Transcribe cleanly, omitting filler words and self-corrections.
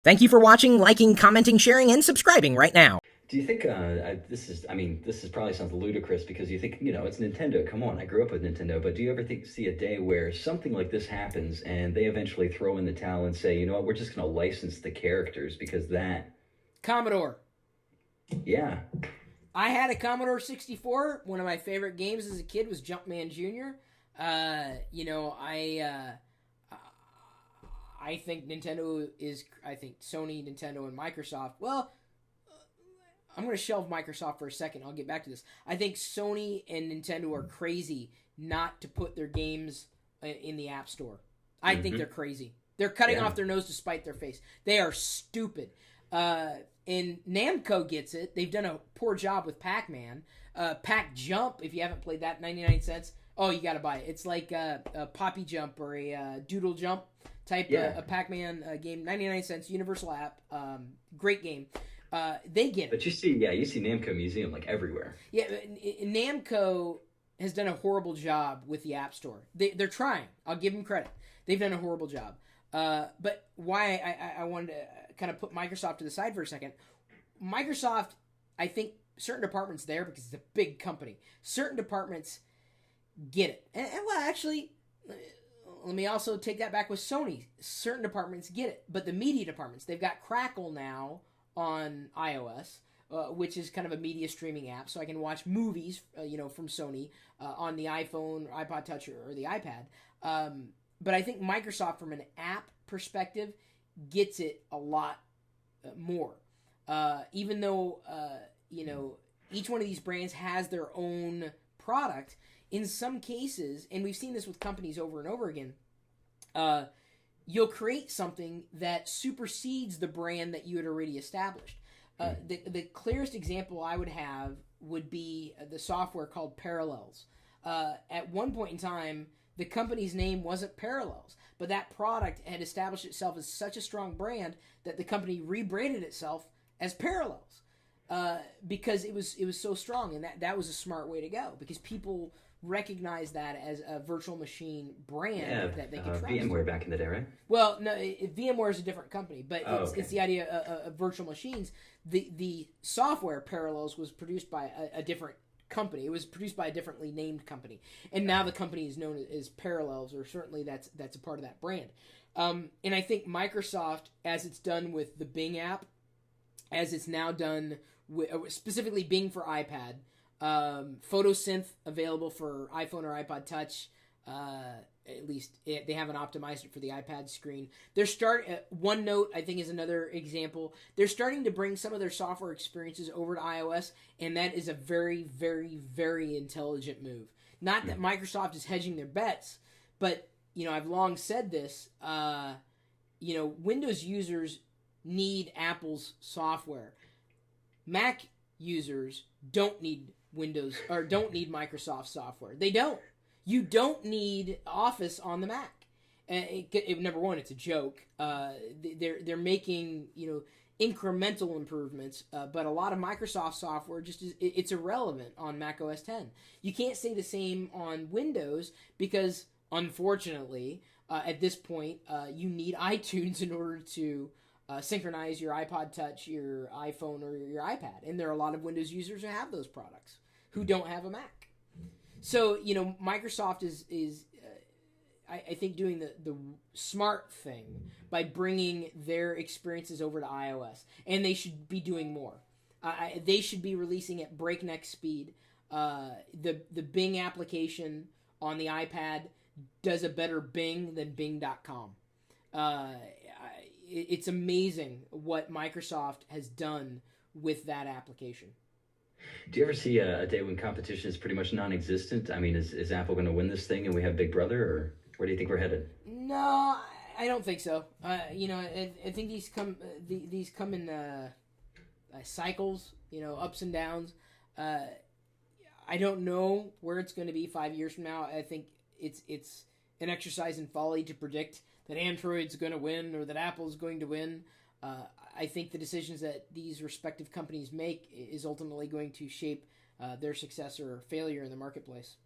Thank you for watching, liking, commenting, sharing, and subscribing right now. Do you think this is probably sounds ludicrous because you think, it's Nintendo. Come on, I grew up with Nintendo. But do you ever see a day where something like this happens and they eventually throw in the towel and say, you know what, we're just going to license the characters because that, Commodore. yeah, I had a Commodore 64. One of my favorite games as a kid was Jumpman Jr. I think I think Sony, Nintendo, and Microsoft. Well, I'm going to shelve Microsoft for a second. I'll get back to this. I think Sony and Nintendo are crazy not to put their games in the App Store. I think they're crazy. They're cutting off their nose to spite their face. They are stupid. And Namco gets it. They've done a poor job with Pac-Man. Pac Jump, if you haven't played that, 99 cents. Oh, you got to buy it. It's like a Poppy Jump or a Doodle Jump type a Pac-Man game. 99 cents, universal app. Great game. They get it. But you see Namco Museum like everywhere. Yeah, Namco has done a horrible job with the App Store. They're trying. I'll give them credit. They've done a horrible job. But why I wanted to kind of put Microsoft to the side for a second. Microsoft, I think certain departments there, because it's a big company, certain departments get it. And well, actually, let me also take that back with Sony. Certain departments get it. But the media departments, they've got Crackle now on iOS, which is kind of a media streaming app, so I can watch movies, from Sony on the iPhone, or iPod Touch, or the iPad. But I think Microsoft, from an app perspective, gets it a lot more. Even though, each one of these brands has their own product, in some cases, and we've seen this with companies over and over again, you'll create something that supersedes the brand that you had already established. The clearest example I would have would be the software called Parallels. At one point in time, the company's name wasn't Parallels, but that product had established itself as such a strong brand that the company rebranded itself as Parallels because it was so strong, and that was a smart way to go because people recognize that as a virtual machine brand that they can trust. VMware back in the day, right? Well, no, VMware is a different company, but it's the idea of virtual machines. The software Parallels was produced by a different company. It was produced by a differently named company, and now the company is known as Parallels, or certainly that's a part of that brand. And I think Microsoft, as it's done with the Bing app, as it's now done with specifically Bing for iPad, PhotoSynth available for iPhone or iPod Touch. At least they haven't optimized it for the iPad screen. OneNote, I think, is another example. They're starting to bring some of their software experiences over to iOS, and that is a very, very, very intelligent move. Not that Microsoft is hedging their bets, but I've long said this. Windows users need Apple's software. Mac users don't need Microsoft software. They don't. You don't need Office on the Mac. Number one, it's a joke. They're making incremental improvements, but a lot of Microsoft software it's irrelevant on Mac OS X. You can't say the same on Windows because, unfortunately, at this point, you need iTunes in order to synchronize your iPod Touch, your iPhone, or your iPad. And there are a lot of Windows users who have those products who don't have a Mac. So, Microsoft is I think, doing the smart thing by bringing their experiences over to iOS. And they should be doing more. They should be releasing at breakneck speed. The Bing application on the iPad does a better Bing than Bing.com. It's amazing what Microsoft has done with that application. Do you ever see a day when competition is pretty much non-existent? I mean, is Apple going to win this thing and we have Big Brother, or where do you think we're headed? No, I don't think so. I think these come in cycles, ups and downs. I don't know where it's going to be 5 years from now. I think it's an exercise in folly to predict that Android's going to win or that Apple's going to win. I think the decisions that these respective companies make is ultimately going to shape their success or failure in the marketplace.